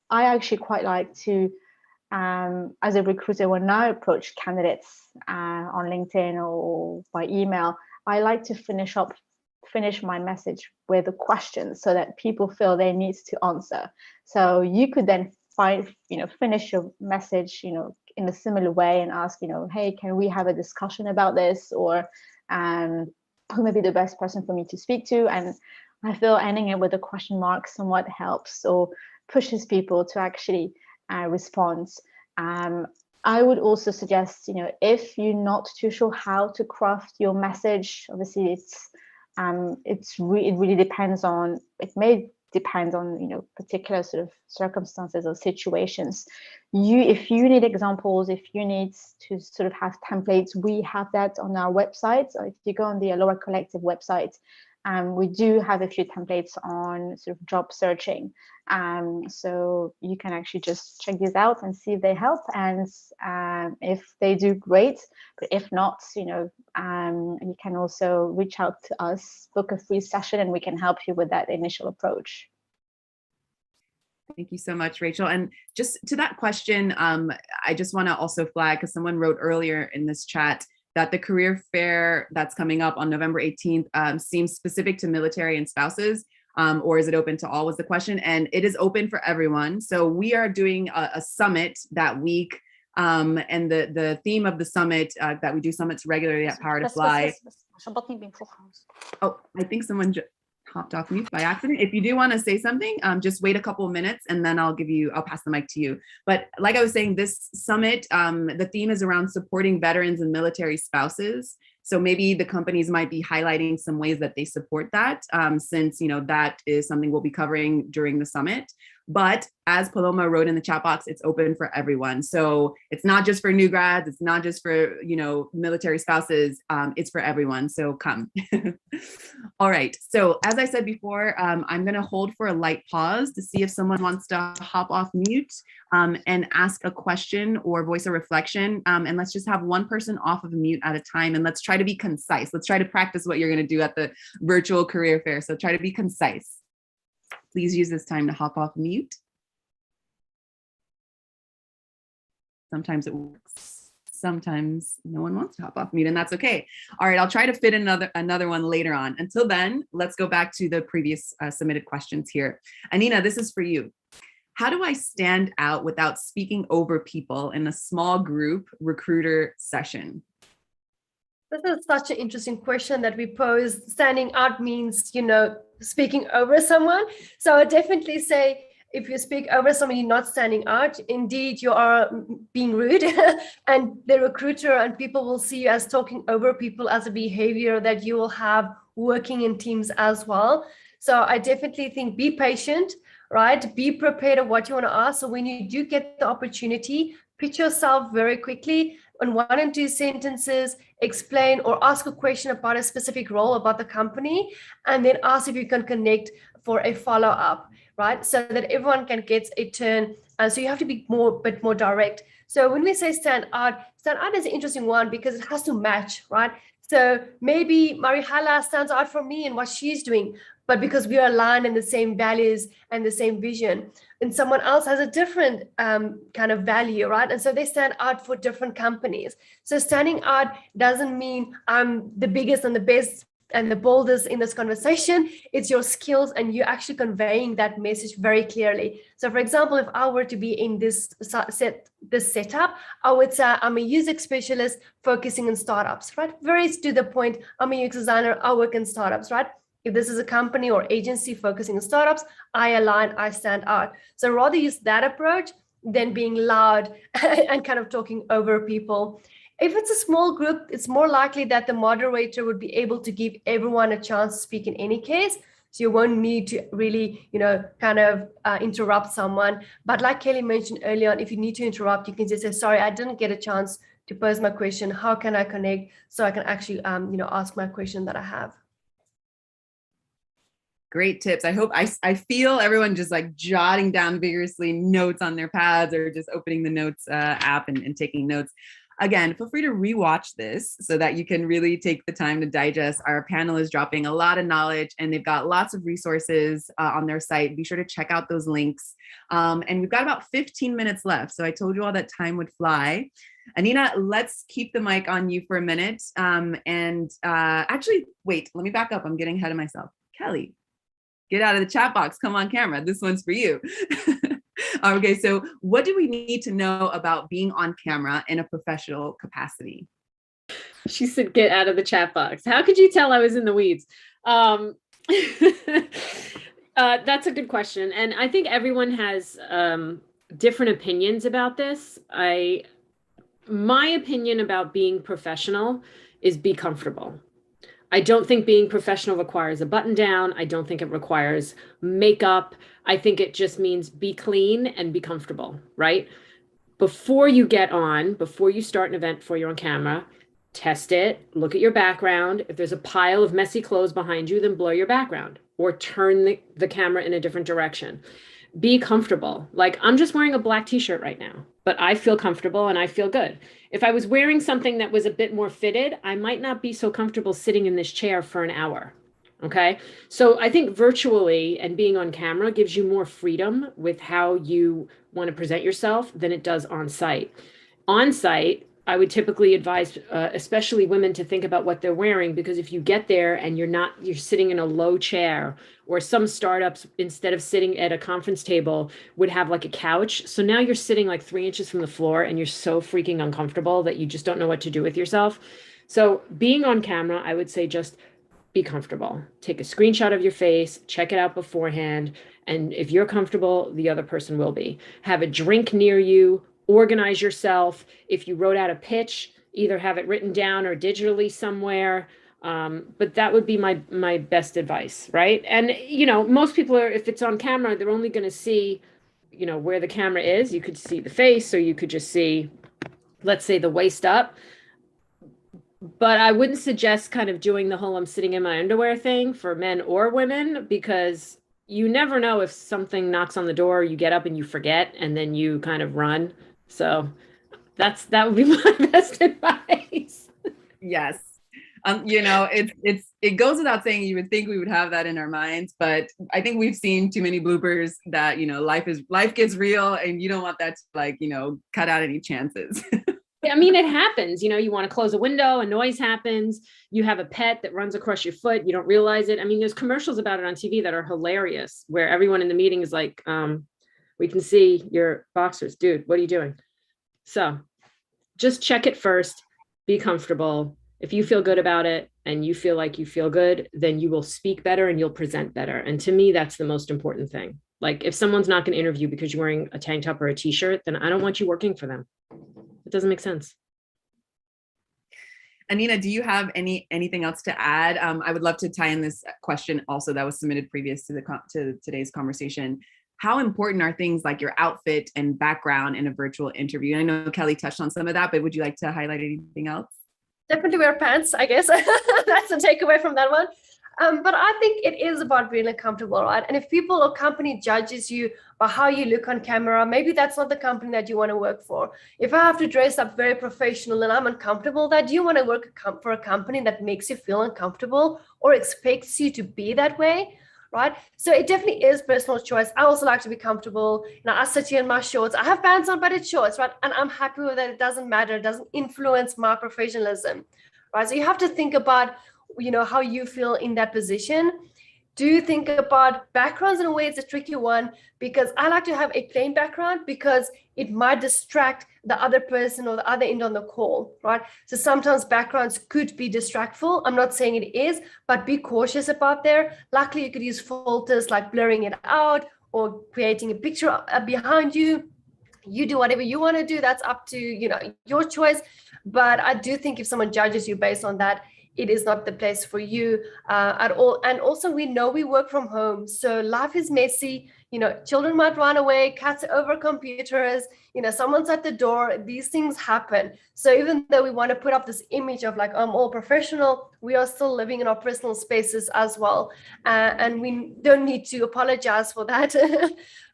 I actually quite like to, as a recruiter, when I approach candidates on LinkedIn or by email, I like to finish my message with a question so that people feel they need to answer. So you could then finish your message, in a similar way and ask, hey, can we have a discussion about this? Or who may be the best person for me to speak to? And I feel ending it with a question mark somewhat helps or pushes people to actually respond. I would also suggest, if you're not too sure how to craft your message, obviously it really depends on, it may depend on, particular sort of circumstances or situations. If you need examples, if you need to sort of have templates, we have that on our website. So if you go on the Allora Collective website, we do have a few templates on sort of job searching. So you can actually just check these out and see if they help. And if they do, great. But if not, you can also reach out to us, book a free session, and we can help you with that initial approach. Thank you so much, Rachel. And just to that question, I just want to also flag, because someone wrote earlier in this chat that the career fair that's coming up on November 18th seems specific to military and spouses, or is it open to all, was the question. And it is open for everyone. So we are doing a summit that week. And the theme of the summit, that we do summits regularly at Power to Fly. Oh, I think someone hopped off mute by accident. If you do want to say something, just wait a couple of minutes and then I'll pass the mic to you. But like I was saying, this summit, the theme is around supporting veterans and military spouses. So maybe the companies might be highlighting some ways that they support that, since that is something we'll be covering during the summit. But as Paloma wrote in the chat box, it's open for everyone. So it's not just for new grads, it's not just for military spouses, it's for everyone. So come. All right. So as I said before, I'm going to hold for a light pause to see if someone wants to hop off mute and ask a question or voice a reflection. And let's just have one person off of mute at a time. And let's try to be concise. Let's try to practice what you're going to do at the virtual career fair. So try to be concise. Please use this time to hop off mute. Sometimes it works. Sometimes no one wants to hop off mute, and that's okay. All right, I'll try to fit another one later on. Until then, let's go back to the previous submitted questions here. Anina, this is for you. How do I stand out without speaking over people in a small group recruiter session? This is such an interesting question that we pose. Standing out means, speaking over someone. So I definitely say, if you speak over someone, you're not standing out. Indeed, you are being rude, and the recruiter and people will see you as talking over people as a behavior that you will have working in teams as well. So I definitely think be patient, right? Be prepared of what you want to ask. So when you do get the opportunity, pitch yourself very quickly in 1 and 2 sentences, explain or ask a question about a specific role about the company, and then ask if you can connect for a follow-up, right? So that everyone can get a turn. So you have to be bit more direct. So when we say stand out is an interesting one because it has to match, right? So maybe Marihala stands out for me in what she's doing, but because we are aligned in the same values and the same vision, and someone else has a different kind of value, right? And so they stand out for different companies. So standing out doesn't mean I'm the biggest and the best and the boldest in this conversation. It's your skills and you actually conveying that message very clearly. So for example, if I were to be in this setup, I would say I'm a UX specialist focusing on startups, right? Very to the point. I'm a UX designer, I work in startups, right? If this is a company or agency focusing on startups, I align, I stand out. So rather use that approach than being loud and kind of talking over people. If it's a small group, it's more likely that the moderator would be able to give everyone a chance to speak in any case. So you won't need to really, interrupt someone. But like Kelly mentioned earlier on, if you need to interrupt, you can just say, sorry, I didn't get a chance to pose my question. How can I connect so I can actually, ask my question that I have? Great tips. I feel everyone just like jotting down vigorously notes on their pads or just opening the notes app and taking notes. Again, feel free to rewatch this so that you can really take the time to digest. Our panel is dropping a lot of knowledge and they've got lots of resources on their site. Be sure to check out those links. And we've got about 15 minutes left. So I told you all that time would fly. Anina, let's keep the mic on you for a minute. Actually, wait, let me back up. I'm getting ahead of myself. Kelly, get out of the chat box. Come on camera. This one's for you. Okay, so what do we need to know about being on camera in a professional capacity? She said, get out of the chat box. How could you tell I was in the weeds? That's a good question. And I think everyone has different opinions about this. My opinion about being professional is be comfortable. I don't think being professional requires a button down. I don't think it requires makeup. I think it just means be clean and be comfortable, right? Before you start an event, before you're on camera, test it, look at your background. If there's a pile of messy clothes behind you, then blur your background or turn the camera in a different direction. Be comfortable. Like, I'm just wearing a black t-shirt right now, but I feel comfortable and I feel good. If I was wearing something that was a bit more fitted, I might not be so comfortable sitting in this chair for an hour. Okay. So I think virtually and being on camera gives you more freedom with how you want to present yourself than it does on site. On site, I would typically advise, especially women, to think about what they're wearing, because if you get there and you're sitting in a low chair, or some startups, instead of sitting at a conference table, would have like a couch. So now you're sitting like 3 inches from the floor and you're so freaking uncomfortable that you just don't know what to do with yourself. So being on camera, I would say just be comfortable. Take a screenshot of your face, check it out beforehand. And if you're comfortable, the other person will be. Have a drink near you. Organize yourself. If you wrote out a pitch, either have it written down or digitally somewhere. But that would be my best advice, right? And, most people if it's on camera, they're only going to see, where the camera is. You could see the face, or you could just see, let's say, the waist up. But I wouldn't suggest kind of doing the whole I'm sitting in my underwear thing for men or women, because you never know if something knocks on the door, you get up and you forget, and then you kind of run. So that would be my best advice. Yes. It goes without saying, you would think we would have that in our minds, but I think we've seen too many bloopers that, life gets real and you don't want that to cut out any chances. I mean, it happens, you want to close a window, a noise happens, you have a pet that runs across your foot, you don't realize it. I mean, there's commercials about it on TV that are hilarious, where everyone in the meeting is like, we can see your boxers, dude, what are you doing? So just check it first, be comfortable, If you feel good about it and you feel like you feel good, then you will speak better and you'll present better. And to me, that's the most important thing. Like if someone's not going to interview because you're wearing a tank top or a t-shirt, then I don't want you working for them. It doesn't make sense. Anina, do you have anything else to add? I would love to tie in this question also that was submitted previous to today's conversation. How important are things like your outfit and background in a virtual interview? I know Kelly touched on some of that, but would you like to highlight anything else? Definitely wear pants, I guess. That's the takeaway from that one. But I think it is about being comfortable, right? And if people or company judges you by how you look on camera, maybe that's not the company that you want to work for. If I have to dress up very professional and I'm uncomfortable, that do you want to work for a company that makes you feel uncomfortable or expects you to be that way? Right. So it definitely is personal choice. I also like to be comfortable. I sit here in my shorts. I have pants on, but it's shorts, right? And I'm happy with that. It doesn't matter. It doesn't influence my professionalism, right? So you have to think about, how you feel in that position. Do you think about backgrounds in a way? It's a tricky one because I like to have a plain background because it might distract the other person or the other end on the call, right? So sometimes backgrounds could be distractful. I'm not saying it is, but be cautious about there. Luckily, you could use filters like blurring it out or creating a picture behind you. You do whatever you want to do. That's up to, your choice. But I do think if someone judges you based on that, it is not the place for you at all. And also we know we work from home. So life is messy. Children might run away, cats are over computers, someone's at the door. These things happen. So even though we want to put up this image of like, I'm all professional, we are still living in our personal spaces as well. And we don't need to apologize for that,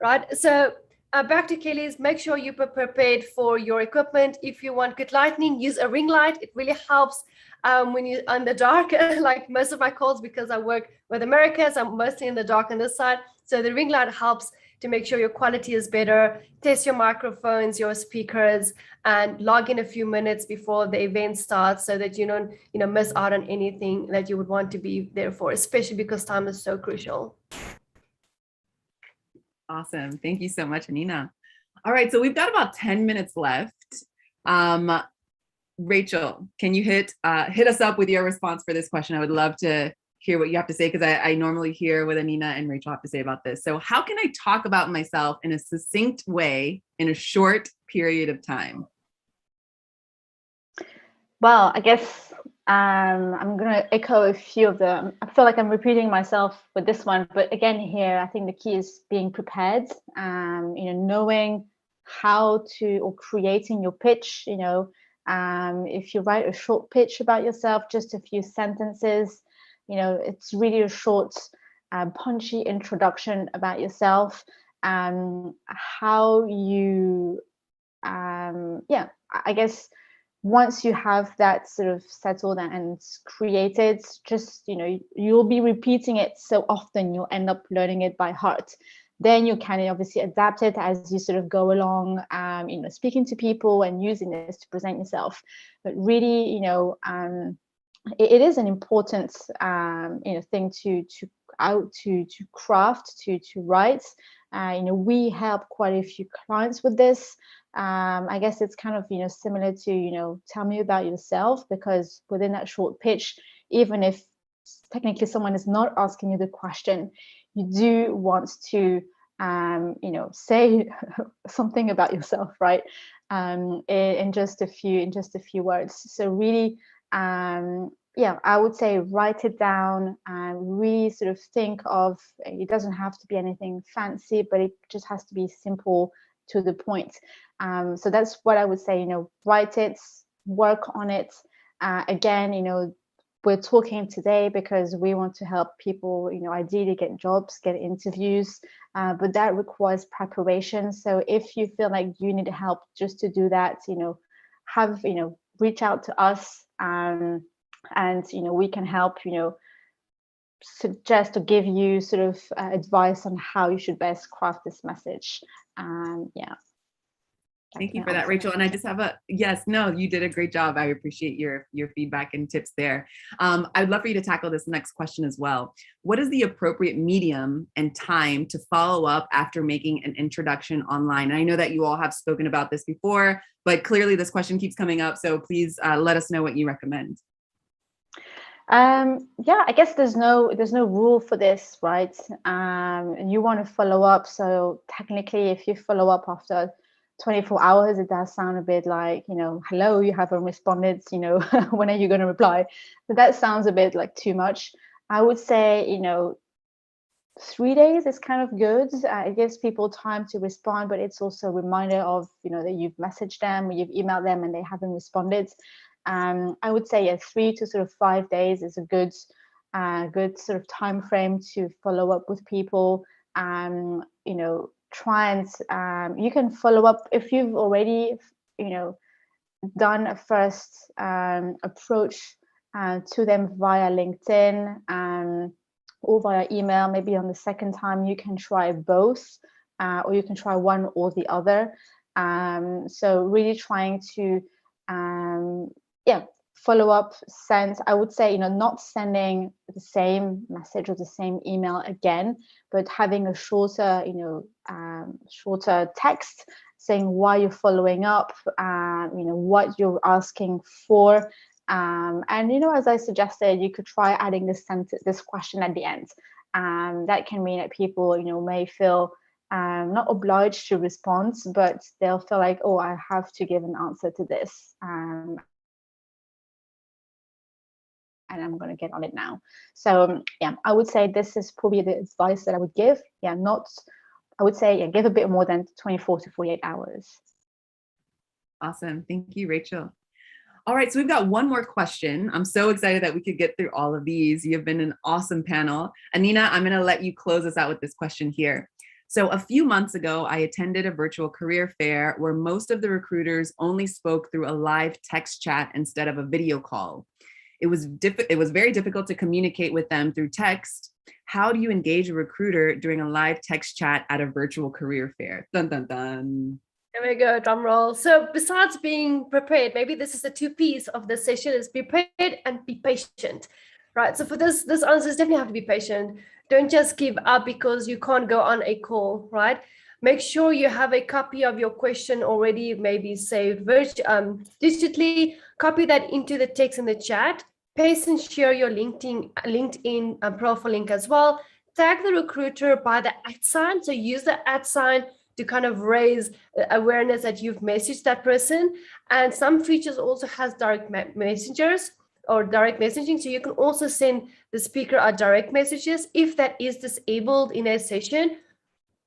right? So back to Kelly's, make sure you're prepared for your equipment. If you want good lighting, use a ring light. It really helps when you're in the dark, like most of my calls, because I work with Americans, I'm mostly in the dark on this side. So the ring light helps to make sure your quality is better. Test your microphones, your speakers, and log in a few minutes before the event starts so that you don't, miss out on anything that you would want to be there for, especially because time is so crucial. Awesome. Thank you so much, Anina. All right, so we've got about 10 minutes left. Rachel, can you hit us up with your response for this question? I would love to hear what you have to say because I normally hear what Anina and Rachel have to say about this. So how can I talk about myself in a succinct way in a short period of time? Well, I guess I'm going to echo a few of them. I feel like I'm repeating myself with this one, but again, here, I think the key is being prepared, knowing how to, or creating your pitch, if you write a short pitch about yourself, just a few sentences, it's really a short, punchy introduction about yourself, how you, I guess, once you have that sort of settled and created, just, you'll be repeating it so often, you'll end up learning it by heart. Then you can obviously adapt it as you sort of go along, speaking to people and using this to present yourself. But really, it is an important, thing to craft, to write. We help quite a few clients with this. I guess it's kind of, similar to, tell me about yourself, because within that short pitch, even if technically someone is not asking you the question, you do want to, say something about yourself, right? In just a few words. So really, I would say write it down and really sort of think of, it doesn't have to be anything fancy, but it just has to be simple, to the point. So that's what I would say, write it, work on it. Again, we're talking today because we want to help people, ideally get jobs, get interviews, but that requires preparation. So if you feel like you need help just to do that, reach out to us, and we can help, suggest or give you sort of advice on how you should best craft this message. Thank you for that, Rachel. And I just have you did a great job. I appreciate your feedback and tips there. I'd love for you to tackle this next question as well. What is the appropriate medium and time to follow up after making an introduction online? And I know that you all have spoken about this before, but clearly this question keeps coming up. So please let us know what you recommend. Yeah, I guess there's no rule for this, right? You want to follow up, so technically, if you follow up after 24 hours, it does sound a bit like, hello, you haven't responded, when are you going to reply? But that sounds a bit like too much. I would say, 3 days is kind of good. It gives people time to respond, but it's also a reminder of, that you've messaged them or you've emailed them and they haven't responded. I would say 3 to sort of 5 days is a good sort of time frame to follow up with people. Try and you can follow up if you've already, done a first approach to them via LinkedIn or via email. Maybe on the second time you can try both, or you can try one or the other. So really trying to follow up, send, I would say, not sending the same message or the same email again, but having a shorter text saying why you're following up, what you're asking for. And, as I suggested, you could try adding this question at the end. That can mean that people, may feel not obliged to respond, but they'll feel like, oh, I have to give an answer to this. And I'm going to get on it now. So I would say this is probably the advice that I would give. I would say give a bit more than 24 to 48 hours. Awesome. Thank you, Rachel. All right, so we've got one more question. I'm so excited that we could get through all of these. You've been an awesome panel. Anina, I'm going to let you close us out with this question here. So a few months ago, I attended a virtual career fair where most of the recruiters only spoke through a live text chat instead of a video call. It was very difficult to communicate with them through text. How do you engage a recruiter during a live text chat at a virtual career fair? Dun, dun, dun. There we go, drum roll. So besides being prepared, maybe this is the two P's of the session, is be prepared and be patient, right? So for this answers definitely have to be patient. Don't just give up because you can't go on a call, right? Make sure you have a copy of your question already, maybe saved digitally, copy that into the text in the chat, paste and share your LinkedIn profile link as well. Tag the recruiter by the @sign. So use the @sign to kind of raise awareness that you've messaged that person. And some features also has direct messengers or direct messaging. So you can also send the speaker a direct messages. If that is disabled in a session,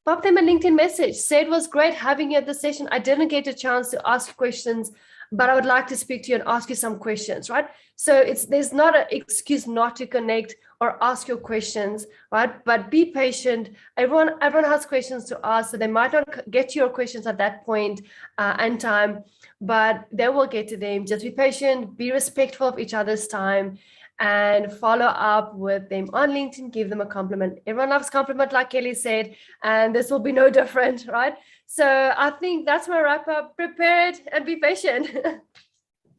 pop them a LinkedIn message. Say it was great having you at the session. I didn't get a chance to ask questions, but I would like to speak to you and ask you some questions, right? So there's not an excuse not to connect or ask your questions, right? But be patient. Everyone has questions to ask, so they might not get to your questions at that point and time, but they will get to them. Just be patient, be respectful of each other's time, and follow up with them on LinkedIn. Give them a compliment. Everyone loves compliment, like Kelly said, and this will be no different, right? So I think that's my wrap up. Prepare it and be patient.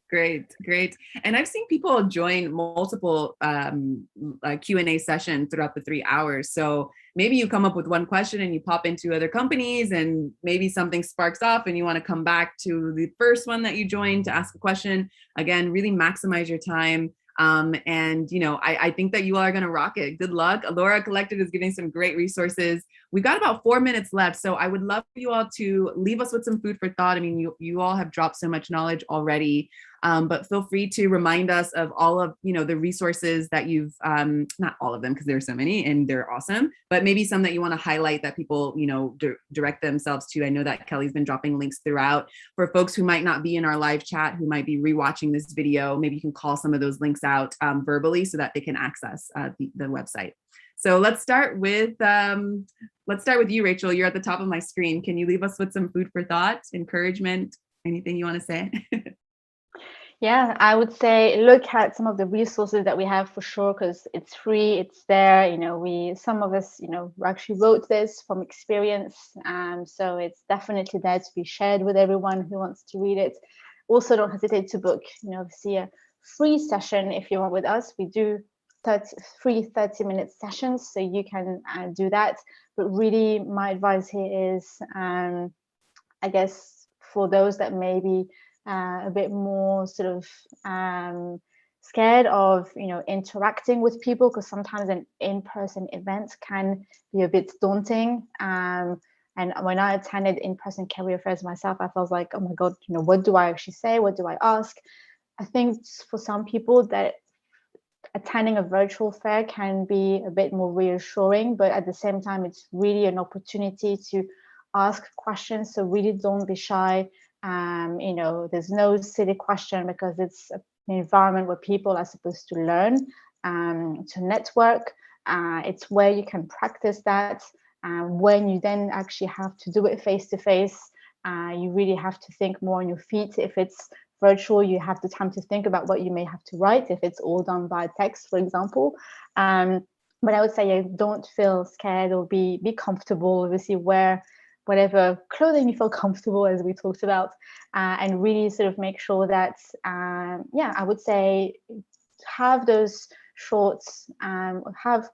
Great. And I've seen people join multiple Q&A sessions throughout the 3 hours. So maybe you come up with one question and you pop into other companies and maybe something sparks off and you want to come back to the first one that you joined to ask a question. Again, really maximize your time. And, I think that you all are going to rock it. Good luck. Allora Collective is giving some great resources. We've got about 4 minutes left. So I would love for you all to leave us with some food for thought. I mean, you all have dropped so much knowledge already, but feel free to remind us of all of, the resources that you've, not all of them, because there's so many and they're awesome, but maybe some that you want to highlight that people, direct themselves to. I know that Kelly's been dropping links throughout. For folks who might not be in our live chat, who might be rewatching this video, maybe you can call some of those links out verbally so that they can access the website. So let's start with you, Rachel. You're at the top of my screen. Can you leave us with some food for thought, encouragement, anything you want to say? Yeah, I would say look at some of the resources that we have for sure, because it's free, it's there. Some of us, actually wrote this from experience. So it's definitely there to be shared with everyone who wants to read it. Also, don't hesitate to book, obviously a free session if you want with us. We do free 30-minute sessions, so you can do that. But really, my advice here is, I guess, for those that maybe a bit more sort of scared of, interacting with people, because sometimes an in-person event can be a bit daunting. And when I attended in-person career fairs myself, I felt like, oh my God, what do I actually say? What do I ask? I think for some people that attending a virtual fair can be a bit more reassuring, but at the same time, it's really an opportunity to ask questions. So really don't be shy. There's no silly question, because it's an environment where people are supposed to learn, to network. It's where you can practice that. When you then actually have to do it face to face, you really have to think more on your feet. If it's virtual, you have the time to think about what you may have to write if it's all done by text, for example. But I would say, don't feel scared, or be comfortable. Obviously, wear whatever clothing you feel comfortable, as we talked about, and really sort of make sure that, I would say, have those shorts,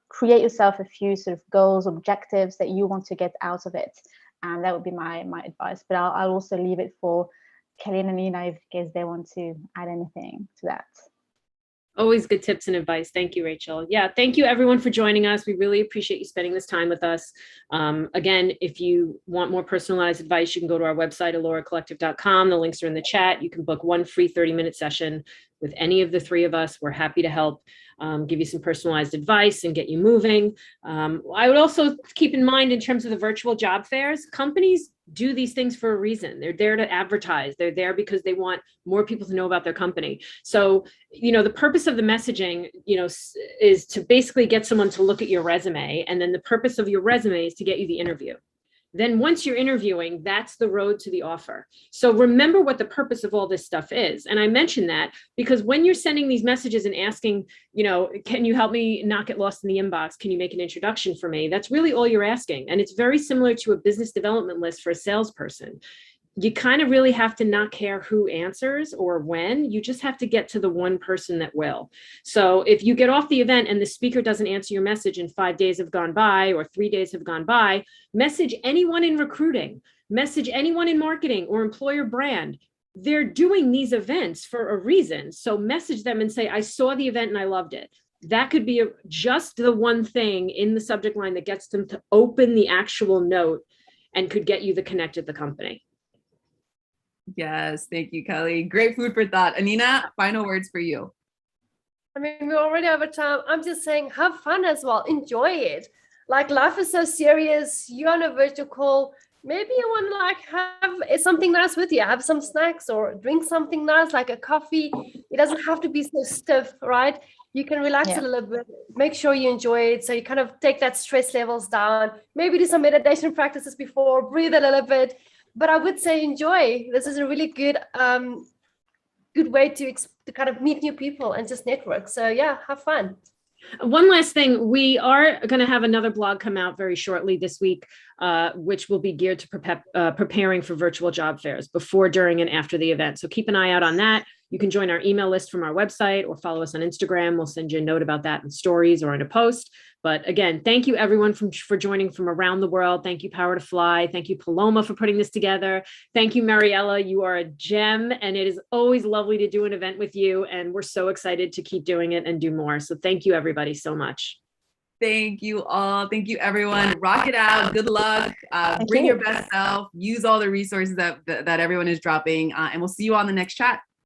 create yourself a few sort of goals, objectives that you want to get out of it. That would be my advice. But I'll also leave it for Kelly and Anina in case they want to add anything to that. Always good tips and advice. Thank you, Rachel. Yeah, thank you everyone for joining us. We really appreciate you spending this time with us. Again, if you want more personalized advice, you can go to our website, alloracollective.com. The links are in the chat. You can book one free 30-minute session with any of the three of us. We're happy to help give you some personalized advice and get you moving. I would also keep in mind, in terms of the virtual job fairs, companies do these things for a reason. They're there to advertise. They're there because they want more people to know about their company. So, the purpose of the messaging, is to basically get someone to look at your resume. And then the purpose of your resume is to get you the interview. Then once you're interviewing, that's the road to the offer. So remember what the purpose of all this stuff is. And I mention that because when you're sending these messages and asking, can you help me not get lost in the inbox? Can you make an introduction for me? That's really all you're asking. And it's very similar to a business development list for a salesperson. You kind of really have to not care who answers or when. You just have to get to the one person that will. So if you get off the event and the speaker doesn't answer your message and 5 days have gone by or 3 days have gone by, message anyone in recruiting, message anyone in marketing or employer brand. They're doing these events for a reason. So message them and say, I saw the event and I loved it. That could be just the one thing in the subject line that gets them to open the actual note and could get you the connect at the company. Yes, thank you, Kelly. Great food for thought. Anina, final words for you. I mean, we're already over time. I'm just saying, have fun as well. Enjoy it. Like, life is so serious. You're on a virtual call. Maybe you want to have something nice with you. Have some snacks or drink something nice, like a coffee. It doesn't have to be so stiff, right? You can relax a little bit. Make sure you enjoy it. So you kind of take that stress levels down. Maybe do some meditation practices before. Breathe a little bit. But I would say enjoy. This is a really good way to kind of meet new people and just network. So yeah, have fun. One last thing, we are going to have another blog come out very shortly this week, which will be geared to preparing for virtual job fairs before, during, and after the event. So keep an eye out on that. You can join our email list from our website or follow us on Instagram. We'll send you a note about that in stories or in a post. But again, thank you everyone for joining from around the world. Thank you, Power to Fly. Thank you, Paloma, for putting this together. Thank you, Mariella. You are a gem, and it is always lovely to do an event with you. And we're so excited to keep doing it and do more. So thank you, everybody, so much. Thank you all. Thank you, everyone. Rock it out. Good luck. Bring your best self. Use all the resources that everyone is dropping. And we'll see you on the next chat.